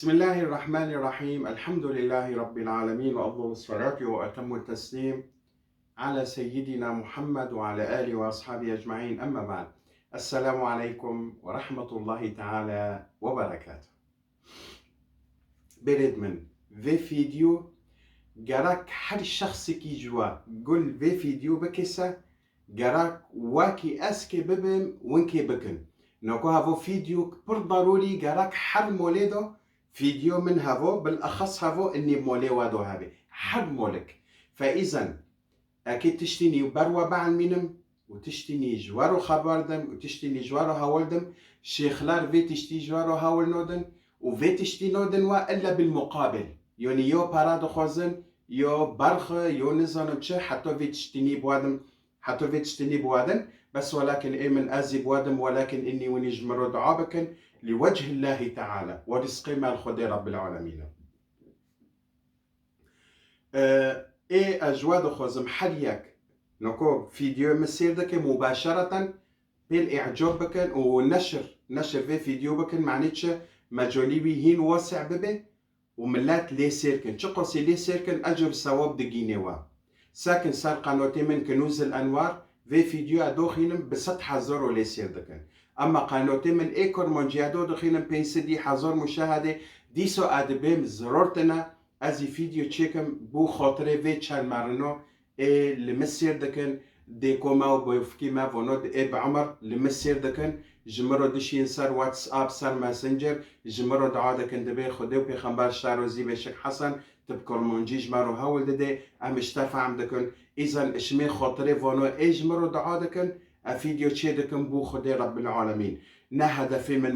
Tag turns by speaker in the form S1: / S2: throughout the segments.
S1: بسم الله الرحمن الرحيم. الحمد لله رب العالمين، وأفضل الصلاة وأتم التسليم على سيدنا محمد وعلى آله وأصحابه أجمعين. أما بعد، السلام عليكم ورحمة الله تعالى وبركاته. بريد من في فيديو جراك هر شخص كي جوا قل في فيديو بكسة جراك واكي أسكي ببم وينكي بكن نوكو هافو فيديو بر ضروري جراك حر موليدو فيديو من هافو، بالأخص هافو إني مولي وادو هابي حر مولك. فإذا أكيد تشتيني بروا بعل مينم وتشتيني جوارو خبردم وتشتيني جوارو هاولدم شيخلار في تشتي جوارو هاول نودن وفي تشتي نودن وإلا بالمقابل يوني يو بارادو خوزن يو برخ يو نظام تشه حتى في تشتيني بوادم حتى في تشتيني بوادن بس ولكن إيه من أزي بوادم ولكن إني ونجمرو دعابكن لوجه الله تعالى ورزق مال خدي رب العالمين. إيه أجواد خوزم حريك نكو فيديو مسير دك مباشرة بالإعجاب بكن ونشر في فيديو بكن معنيتش مجوليبي هين واسع ببه وملات لي سيركن شقصي لي سيركن أجر ثواب دقينيوا ساكن صار قناتي من كنوز الأنوار في فيديو أدوخينم بسط حزر لي سير دكن أما قناتي من إيكور منجيادو دخينم بينسدي حزر مشاهدة ديسو أدبيم زرورتنا ازی فیدیو چیکم بو خاطره وی چند مرنو لمسير دكن ديكوما وبيفكي ما فونود بعمر لمسير دكن جمرو دشين سر واتساب سر ماسنجر جمرو دعا دكن دبي خدي وبيخنبار شارو زي بشك حسن تبكر منجي جمرو هول ددي ام اشتفع عم دكن اذا اشمي خاطره فونو جمرو دعا دكن فيديو تشي دكن بو خدي رب العالمين نه هدفي من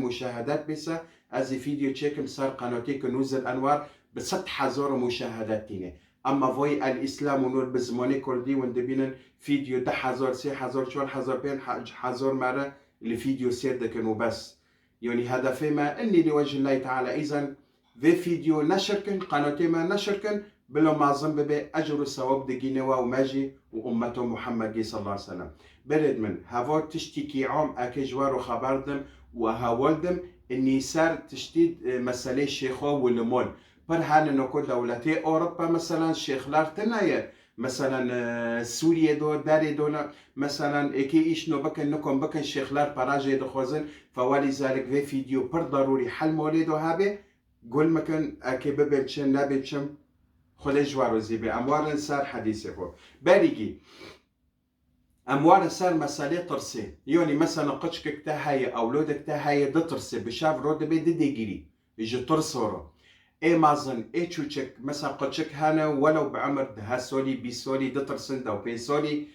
S1: مشاهدات بس ازي فيديو تشيكم صار قناتي كنوز الانوار بست حزار مشاهدات تيني اما فوي الاسلام ونور بزماني كردي وندبينن فيديو 10,000 3,000 4,000 5,000 مرة الفيديو سير دكن وبس. يعني هدفي ما اني لوجه الله تعالى اذا في فيديو نشركن قناتي ما نشركن بلو معظم ببي اجر الثواب دقينوا وماجي وامته محمد صلى الله عليه وسلم. برد من هافو تشتكي عام اكي جوارو خبردم وهاولدم اني صار تشديد مسألة الشيخو والمول بر هان نكو دولتي اوروبا مثلا شيخلار تنايا مثلا سوريا دو داري دولا مثلا اكي ايش نو بكن نكون بكن شيخلار براجي دخوزن فولذلك في فيديو بر ضروري حل موليدو هابي قول مكن اكي ببلشن نابلشم خلي جوارو زيبي اموار صار حديثي خو باريكي اموار صار مسألة ترسي يعني مثلا قشك تهاي اولودك تهاي دترسي بشاف رود بيد ديجري يجي ترسورو اي مازن اي تشوشك مثلا قشك هانا ولو بعمر ده سولي بيسولي دترسن دو بيسولي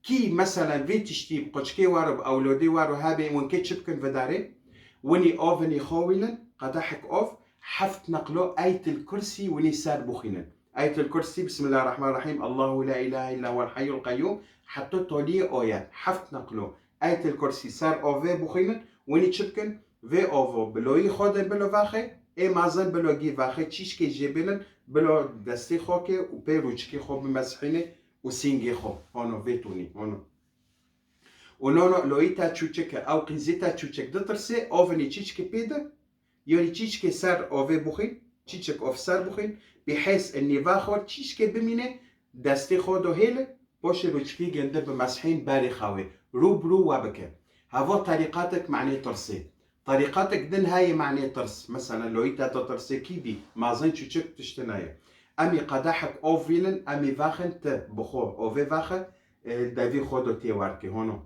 S1: كي مثلا في تشتي قشكي وارو اولودي وارو هابي وين كتشبكن فداري وني اوفني خويلن قدحك اوف حفت نقلو آية الكرسي وني سار بوخينن آية الكرسي بسم الله الرحمن الرحيم الله لا إله إلا هو الحي القيوم حتى تولي آيات حفت نقلو آية الكرسي سار أوفي بوخينن وني تشبكن في أوفو بلوي خودن بلو واخي اي مازن بلو جي واخي تشيش كي جيبلن بلو دستي خوكي و بيروچكي خو بمسحيني و سينجي خو هونو فيتوني هونو ونونو لويتا تشوچك او قيزيتا تشوچك دترسي اوفني تشيشكي بيدا يوني تشيشكي سار اوفي بوخين تشيشك اوف سار بوخين بحيث اني واخور تشيشكي بمينه دستي خودو هيل بوش روچكي جنده بمسحين باري خاوي روبرو وابكه هذا طريقاتك معني ترسي طريقاتك دن هاي معني ترس مثلا لويتا ترسي كيدي مازن تشوچك تشتنايا امي قداحك اوفيلن امي واخن ت بخو اوفي واخه دافي خودو تيواركي هونو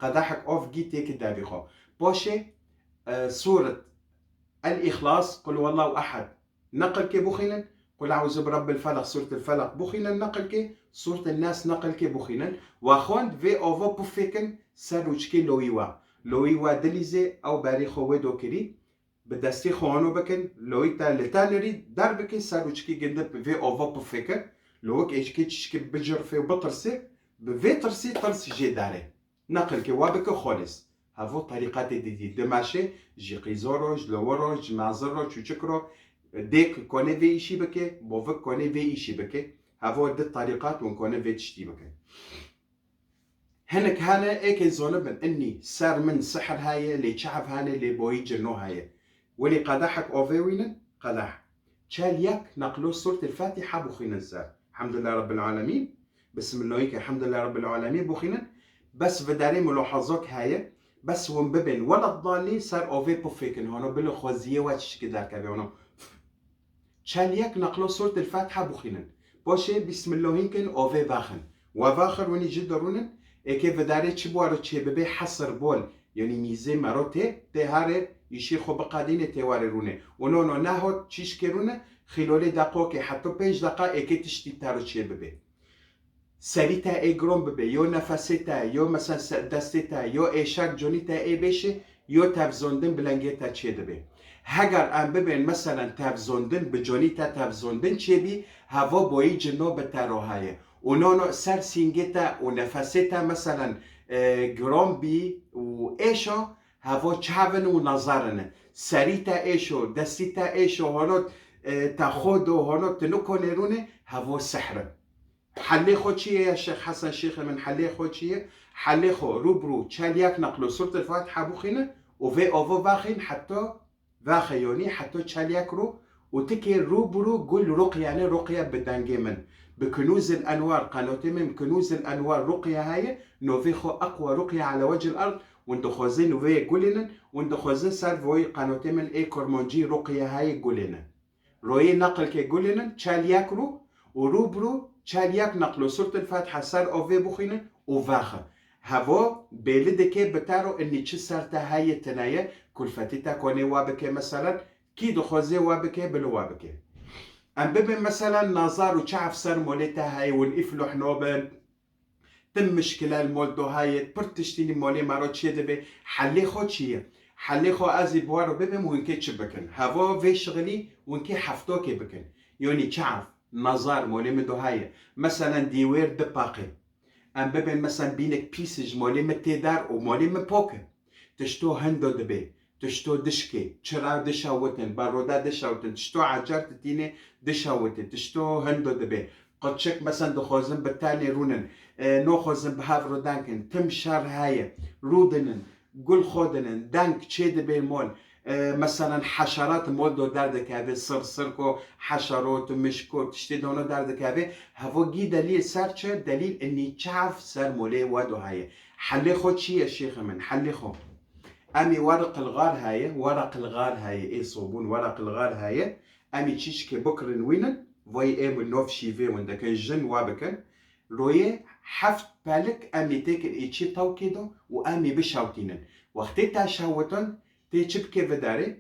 S1: قداحك اوف جي تيك دافي خو بوشي سورة الإخلاص قل والله أحد نقل كي بخينا قل أعوذ برب الفلق سورة الفلق بخينا نقل كي سورة الناس نقل كي بخينا وأخوان في أوفو بوفيكن ساروچكي لويوا دليزي أو باريخو ودو كري بدستي خوانو بكن لويتا لتانري دربكي ساروچكي جندب في أوفو بوفيكن لوك إيشكي تشكي بجر في بطرسي بفي ترسي جي داري نقل كي وابك خالص هفو طريقات دي دماشي جي قيزورو جلورو جمازرو تشوچكرو ديك كوني في إيشي بكي بوفك كوني في إيشي بكي هفو دي الطريقات ونكوني في تشتي بكي هنك هانا ايكي زونبن اني سار من سحر هاي اللي شعب هانا اللي بوي جرنو هاي ولي قدحك أوفيوين قدح شال يك نقلو سورة الفاتحة بخينا الزار. الحمد لله رب العالمين. بسم الله هيك الحمد لله رب العالمين بخينا. بس بداري ملاحظات هاي بس ونببن ولا الضالي صار أوفي بوفيكن هونو بلو خوزيه واتش كده كبيونو شال يك نقلو سورة الفاتحة بخينا بوشي بسم الله هيك أوفي باخن وفاخر وني جدرونن كيف داري تشبوارو تشببي حصر بول يعني ميزي ماروتي تهاري يشيخو بقادين تيواري رونه ونونو ناهو تشيشكرونه خلولي دقوكي حتى بيج دقا اكي تشتي تارو تشببي سريتا اي جروم ببي يو نفسيتا يو مثلا دستيتا يو ايشاك جونيتا اي بيشي يو تافزوندن بلانجيتا تشيدبي هاگر ام ببین مثلا تافزوندن بجونيتا تافزوندن تشيبي هافو بوي جنو بتاروهاي ونونو سر سينجيتا ونفسيتا مثلا جروم بي و ايشو هافو تشافن ونظارن سريتا ايشو دستيتا ايشو هونو تاخدو هونو تنوكونيروني هافو سحر حلي خوتشيه يا شيخ حسن شيخ من حلي خوتشيه حلي خو روبرو تشالياك نقلو سورة الفاتحة بوخينا وفي اوفو باخين حتى باخيوني حتى تشالياك رو وتكي روبرو قول رقية يعني رقية بدانجي من بكنوز الانوار قنوتي من كنوز الانوار رقية هاي نوفيخو اقوى رقية على وجه الارض وندو خوزين وفي قولنا وندو خوزين صار فوي قنوتي من اي كورمونجي رقية هاي قولنا روي نقل كي قولنا تشالياك رو وروبرو تشالياك نقلو سورة الفاتحة صار أوفي بخينا وفاخا هفو بلدكي بتارو اني تش صارتا هاي تنايا كل فتيتا كوني وابكي مثلا كي دخوزي وابكي بلو وابكي ام ببن مثلا نظار وشعف صار موليتا هاي ونقفلو حنوبن تم مشكلة المولدو هاي برتشتيني مولي مارو تشيدبي حلي خو تشيه حلي خو ازي بوارو ببن وينكي تشبكن هفو في شغلي وينكي حفتوكي بكن يوني شعف نظار مولي مدو هاي مثلا ديوير دباقي ام ببن مثلا بينك بيسج مولي متدار ومولي مبوكن تشتو هندو دبي تشتو دشكي تشراو دشاوتن بارودا دشاوتن تشتو عجار تتيني دشاوتن تشتو هندو دبي قدشك مثلا دخوزن بالتالي رونن نو خوزن بهافرو دانكن تم شار هاي رودنن قل خودنن دانك تشي دبي مول مثلا حشرات مولدو داردك هذه صرصركو حشرات مشكو تشتي دونو داردك هذه هفو جي دليل سارتش دليل اني تعرف سار مولي وادو هاي حلي خو تشي يا شيخ من حلي خو امي ورق الغار هاي اي صوبون ورق الغار هاي امي تشيشكي بكر وينن فوي اي من نوف شيفي وندك الجن وابكن روي حفت بالك امي تيكن ايتشي توكيدو وامي بشاوتينن وقتي تاشاوتن تي تشبكي فداري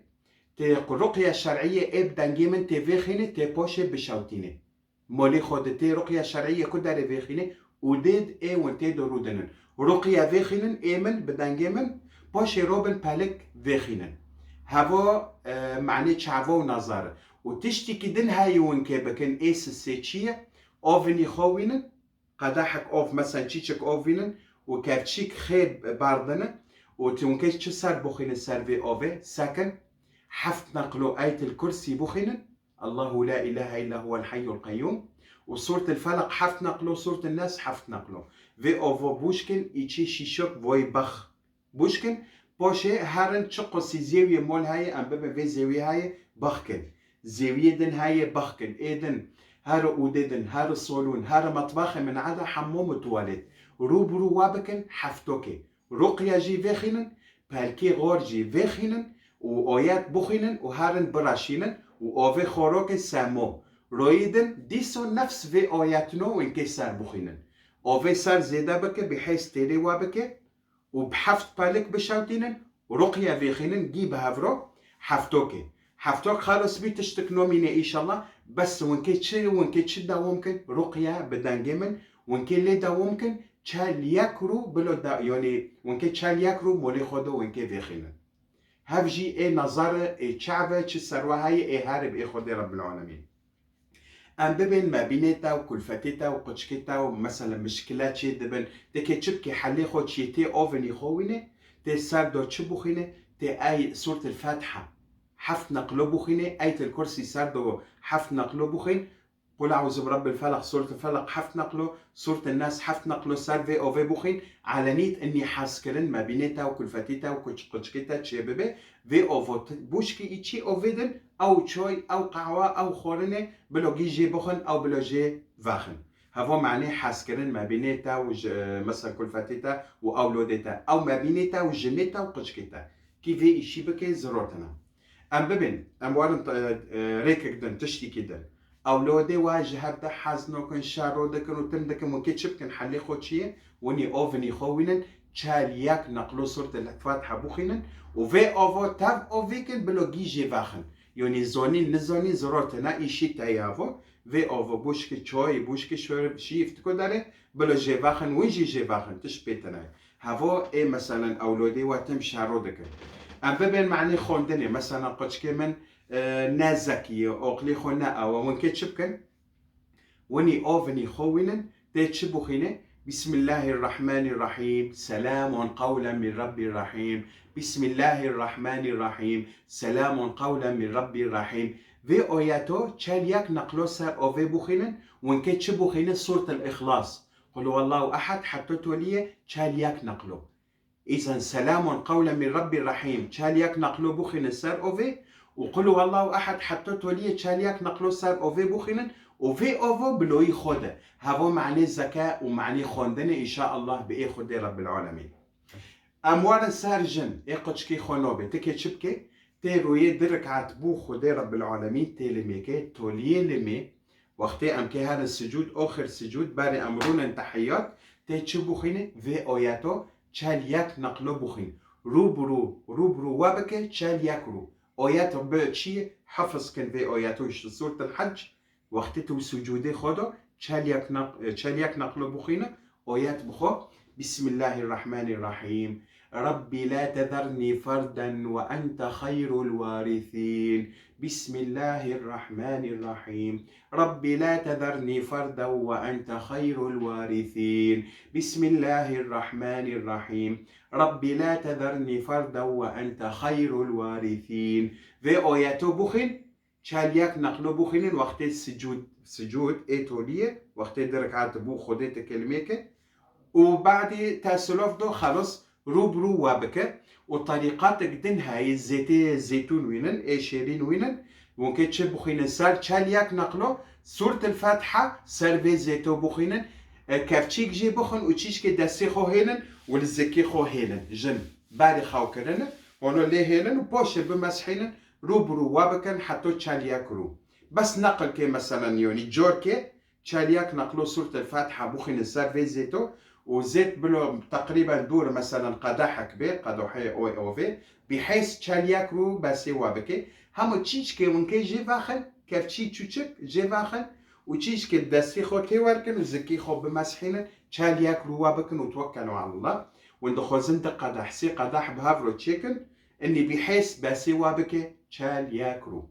S1: تي رقية شرعية ابدان جيمن تي فيخيني تي بوشي بشاوتيني مولي خود تي رقية شرعية كداري فيخيني وديد اي وانتي درودنن رقية فيخينن ايمن بدان جيمن بوشي روبن بالك فيخينن هافو معني تشعفو نظار وتشتكي دن هاي وينكي بكن ايس السيتشية اوفني خوينن قداحك اوف مثلا تشيشك اوفينن وكافتشيك خيب باردنن وتونكيش تش صار بوخين سيرفي اوفي ساكن حفت نقلو آية الكرسي بوخين الله لا إله إلا هو الحي القيوم وسورة الفلق حفت نقلو سورة الناس حفت نقلو في اوفو بوشكن ايشي شيشوك فوي بخ بوشكن بوشي هارن تشقو سي زيوية مول هاي ام بابا في زيوية هاي بخكن زيوية دن هاي بخكن ايدن هارو اوديدن هارو صولون هارو مطبخ من عدا حموم تواليت روبرو وابكن حفتوكي رقية جي فيخينن بالكي غور جي فيخينن وآيات بوخينن وهارن براشينن وآوي خوروك سامو رويدن ديسو نفس في آياتنو وإنكي سار بوخينن آوي سار زيدا بك بحيث تيري وابك وبحفت بالك بشاوتينن ورقية فيخينن جيب هافرو حفتوك خالص بيتشتكنو ميني إن شاء الله بس وإنكي تشدا ومكن رقية بدانجيمن وإنكي ليدا ومكن چالیاکرو بلو دا یعنی ونکه چالیاکرو مولی خودو ونکه ویخینن هفجی ای نظر ای چعبه چه سروهای ای هارب ای خود رب العالمین ام ببین ما بینیتا و کلفتیتا و قچکیتا و مثلا مشکلات چه دبن دکه چب که حلی خود چی تی اوونی خوینه تی سر دو چه بخینه تی ای سورة الفاتحة حفت نقلو بخینه ایت الکرسی سر دو حفت نقلو بخین قل أعوذ برب الفلق سورة الفلق حفت نقله، سورة الناس حفت نقله سر في أو في بوخين على نيت إني حاسكرن ما بينتا وكلفتيتا وكوشكيتا تشيببي في أو بوشكي إتشي أو فيدن أو تشوي أو قهوة أو خورنة بلو جي بوخن أو بلو جي فاخن. هذا معناه حاسكرن ما بينتا مثلا كلفتيتا وأولودتا أو ما بينتا وجنتا وقشكيتا كيف إشي بكي زروتنا. أم ببن أم وارن ريك جدن تشتي كدن أولادي واجه هبدا حزنو كن شارو دكن وتمدكن وكيتشب كن حلي خوتشيه وني أوفني خوينن تشالياك نقلو صورة الفاتحة بوخينن وفي أوفو تاب أوفيكن بلو جيجي فاخن يوني زوني نزوني زروتنا إيشي تايافو في أوفو بوشكي تشوي بوشكي شوي شيفتكو داري بلو جي فاخن ويجي جي فاخن تشبيتنا هافو إيه مثلا أولادي واتم شارو دكن أم ببن معني خوندني مثلا قدش من نازكي أقلي خونا أو ونكتشبكن وني أوفني خوينن تتشبخينه بسم الله الرحمن الرحيم سلام قولا من رب الرحيم بسم الله الرحمن الرحيم سلام قولا من رب الرحيم في آياتو تشالياك نقلو سر أوفي بخينن ونكتشبخينه سورة الإخلاص قلوا والله أحد حتى توليه تشالياك نقلو إذا سلام قولا من رب الرحيم تشالياك نقلو بخين السر أوفي وقلوا والله أحد حتى تولي تشالياك نقلو سر أوفي بخين وفي أوفو بلوي خودة هذا معنى الزكاة ومعنى خوندنة إن شاء الله بإيه خودة رب العالمين. أموال سارجن إيقوشكي خونوبي تكي شبكي تيروي درك عتبو خودة رب العالمين تيلميكي تولي لمي وقتي أمكي هذا السجود آخر سجود باري أمرون تحيات تيتشبو خيني في آياتو تشالياك نقلو بخين روبرو وابكي تشالياك رو آيات بچي حفظ كن في آياتو سورة الحج وقتتو سجودي خودو تشالياك نقلو بخين آيات بخو بسم الله الرحمن الرحيم ربي لا تذرني فردا وأنت خير الوارثين بسم الله الرحمن الرحيم ربي لا تذرني فردا وأنت خير الوارثين بسم الله الرحمن الرحيم ربي لا تذرني فردا وأنت خير الوارثين في آياتو بخين تشالياك نقلو بخين وقت سجود إيتولية وقت دركات بو خودت كلميك وبعد تاسلوف دو خلص روبرو وابكة وطريقات قدن هاي الزيتون وينن ايشيرين وينن ممكن تشبو خينن سار تشالياك نقلو سورة الفاتحة سر زيتو بخينن كافتشيك جي بخن وتشيش كي داسي خو هينن والزكي خو هينن جن باري خاو كرن ونو لي هينن وبوش بمسحينن روبرو وابكن حتى تشالياك رو بس نقل كي مثلا يوني جور كي تشالياك نقلو سورة الفاتحة بخينن سر زيتو وزيت بلو تقريبا دور مثلا قداح كبير قدوحي او في بحيث تشالياك رو باسي وابكي همو تشيشكي ونكي جي فاخن كيف تشي تشوشك جي فاخن وتشيشكي داسي خو كي وركن وزكي خو بمسحين تشالياك رو وابكن وتوكلوا على الله وندخل زند قداح سي قداح بهافرو تشيكن اني بحيث باسي وابكي تشالياك رو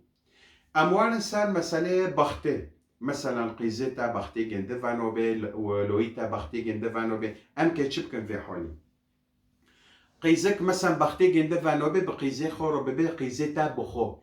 S1: اموال انسان مسألة بختي مثلا قيزتا بختي جندفانوبي ولويتا بختي جندفانوبي ام كتشبكن في حولي قيزك مثلا بختي جندفانوبي بقيزي خورو ببي قيزتا بخو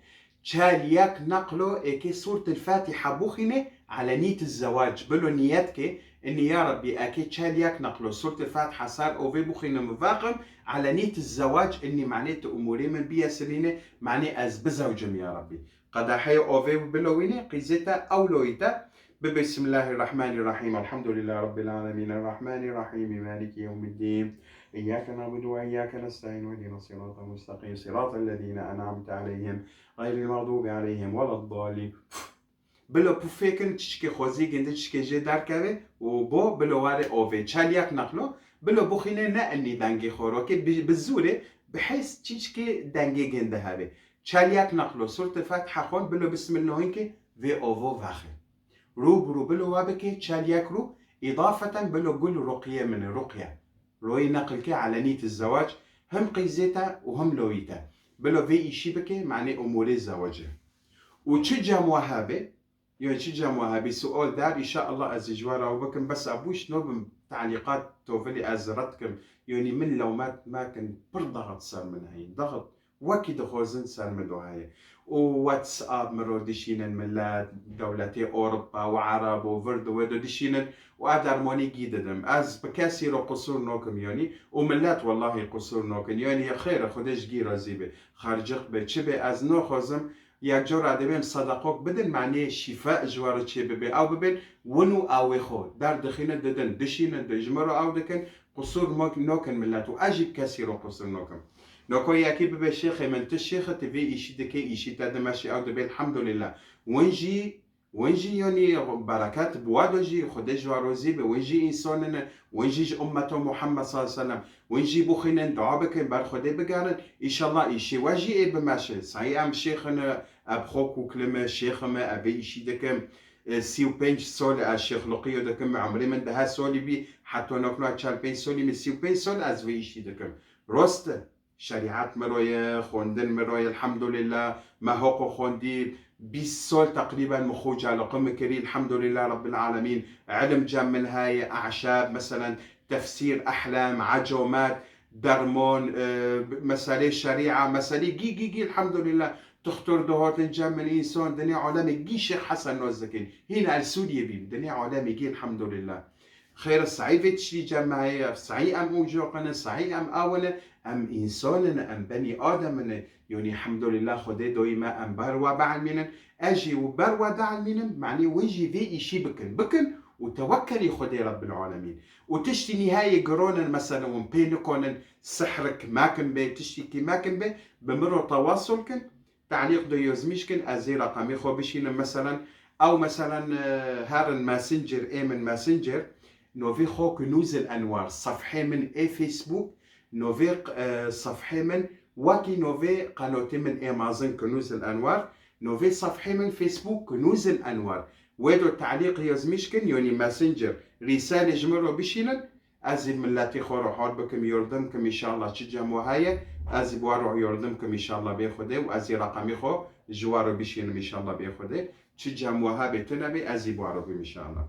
S1: تشالياك نقلو اكي سورة الفاتحة بوخينة على نية الزواج بلو نيتك اني يا ربي اكي تشالياك نقلو سورة الفاتحة صار اوفي بوخينة مفاقم على نية الزواج اني معنيت اموري من بيا سنينة معني از بزوجم يا ربي قد حي اوفي بلوينة قيزتا او لويتا بسم الله الرحمن الرحيم الحمد لله رب العالمين الرحمن الرحيم مالك يوم الدين إياك نعبد وإياك نستعين واهدنا الصراط المستقيم صراط الذين أنعمت عليهم غير المغضوب عليهم ولا الضالين بلو بوفيكن تشكي خوزي جند تشكي جي داركاوي وبو بلو واري أوفي تشالياك نقلو بلو بوخينة نأني دانجي خوروكي بالزوري بحيث تشكي دانجي جند هابي تشالياك نقلو سورة الفاتحة خون بلو بسم الله هنكي في أوفو فاخي روبرو بلو وابكي تشالياك رو إضافة بلو قل رقية من الرقية روي نقلك على نية الزواج هم قيزيتا وهم لويتا بلو في إيشي بكي معني أموري الزواج وتشجع موهابي يعني تشجع موهابي سؤال دار إن شاء الله أزجوارا وبكم بس أبوش نوبم تعليقات توفلي أزرتكم يعني من لو ما كان برضغط صار من هاي ضغط وكي دخوزن صار من هاي وواتساب مرو دشينن ملات دولتي أوروبا وعرب وفردو ودو دشينن وأدر موني جيددم أز بكاسي رو قصور نوكم يوني وملات والله قصور نوكن يوني خير خدش جيرا زيبه خارجق بتشبه أز نو خوزم یک جور عدبیم صدقاق بدن معنی شفاء جوار چه ببین او ببین ونو او خو در دخینه ددن دشینه دجمرو او دکن قصور نوکن ملت و اجیب کسی رو قصور نوکن نوكو ياكي ببا شيخ من تشيخ تبي إيشي دكي إيشي تدمشي أو دبي الحمد لله وينجي يعني بركات بوادجي خدج وروزي وينجي إنساننا وينجي أمة محمد صلى الله عليه وسلم وينجي بخينن دعابك بر خدي بقارن إن شاء الله إيشي واجي إيه بماشي صحيح أم شيخنا أبخوك وكلمة شيخ ما أبي إيشي دكم سيو بنج سول الشيخ لقيو دكم عمري من ده سولي بي حتى نكنو أتشال بنج سولي من سيو بنج سول از في إيشي دكم رست شريعات مروية خوندن مروية الحمد لله ما هوقو خوندي 20 سول تقريبا مخوج على قمة كري الحمد لله رب العالمين علم جام من هاي أعشاب مثلا تفسير أحلام عجومات درمون مسالي شريعة مسالي جي الحمد لله تختار دهات جام من إنسان دنيا عالمي جي شيخ حسن نوزكين هنا السورية بيم دنيا عالمي جي الحمد لله خير الصعيفة تشري جماعية صعي أم أوجوقنا صعي أم أولا أم إنساننا أم بني آدمنا يعني الحمد لله خده دويما أم بروا بعلمنا أجي وبروا دعلمنا معني ويجي في إشي بكن وتوكلي خده رب العالمين وتشتي نهاية قرونا مثلا ومبينكونا سحرك ماكن بي تشتي ماكن بي بمرو تواصلكن تعليق دو يزميشكن أزي رقمي خو بشينا مثلا أو مثلا هارن ماسنجر من ماسنجر نوفي خو كنوز الأنوار صفحة من فيسبوك نوفي صفحة من واكي نوفي قناتي من امازون كنوز الأنوار نوفي صفحة من فيسبوك كنوز الأنوار ويدو التعليق يزميشكن يوني ماسنجر رسالة جمرو بشينن أزي ملاتي خورو حال بكم يردمكم إن شاء الله تجمعوا هاي أزي بوارو يردمكم إن شاء الله بيخده وأزي رقمي خو جوارو بشينن إن شاء الله بيخده تجمعوا هاي بتنبي أزي بوارو إن شاء الله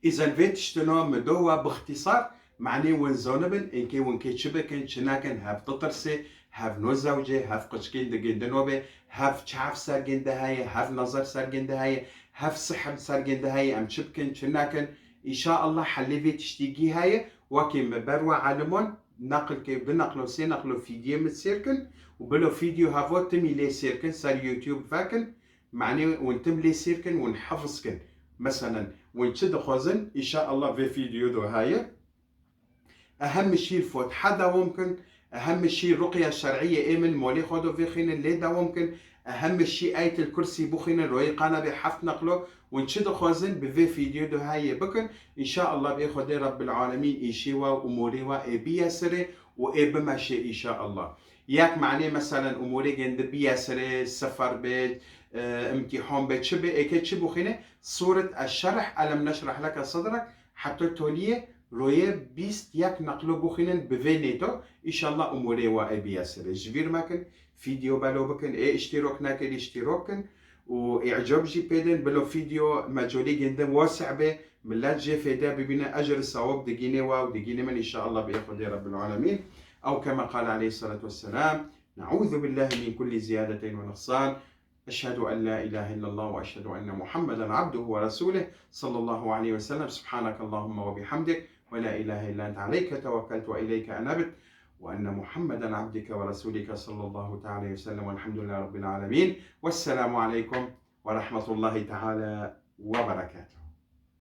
S1: إذا فيت اشتنا مدوها باختصار معني وين زونبن إنكي وينكي شبكن شناكن هاف تطرسي هاف نو زوجة هاف قشكين دقين دنوبة هاف شعف سارجين دهاية هاف نظر سارجين دهاية هاف سحب سارجين دهاية أم شبكن شناكن إن شاء الله حلي فيت اشتيجي هاي وكي مبروا علمون نقل كي بنقلو سي نقلو فيديو متسيركن وبلو فيديو هافوت تمي لي سيركن سار يوتيوب فاكن معني وانتم لي سيركن ونحفظكن مثلا ونشد خوزن إن شاء الله في فيديو دو هاي أهم شيء الفوت حدا ممكن أهم شيء الرقية الشرعية إيمن مولي خودو في خين اللي دا ممكن أهم شيء آية الكرسي بخين الرؤية قانا بحفت نقله ونشد خوزن بفي فيديو دو هاي بكن إن شاء الله بيخد رب العالمين إيشيوا وأموريوا إبياسري وإبماشي إن شاء الله ياك معني مثلا أموري جند بياسري سفر بيت امتحان بيت شبه اكيد شبه خينه صورة الشرح ألم نشرح لك صدرك حتى توليه رويه بيست ياك نقلو بخينن بفينيتو إن شاء الله أموري وابي ياسر جبير ماكن فيديو بالو بكن اشتراك ناكل اشتراكن وإعجاب جي بيدن بلو فيديو مجولي جندم واسع به ملات جي فيدا ببنا أجر الصواب دقيني واو دقيني من إن شاء الله بيخد رب العالمين أو كما قال عليه الصلاة والسلام نعوذ بالله من كل زيادة ونقصان أشهد أن لا إله إلا الله وأشهد أن محمدا عبده ورسوله صلى الله عليه وسلم سبحانك اللهم وبحمدك ولا إله إلا أنت عليك توكلت وإليك أنبت وأن محمدا عبدك ورسولك صلى الله تعالى وسلم والحمد لله رب العالمين والسلام عليكم ورحمة الله تعالى وبركاته.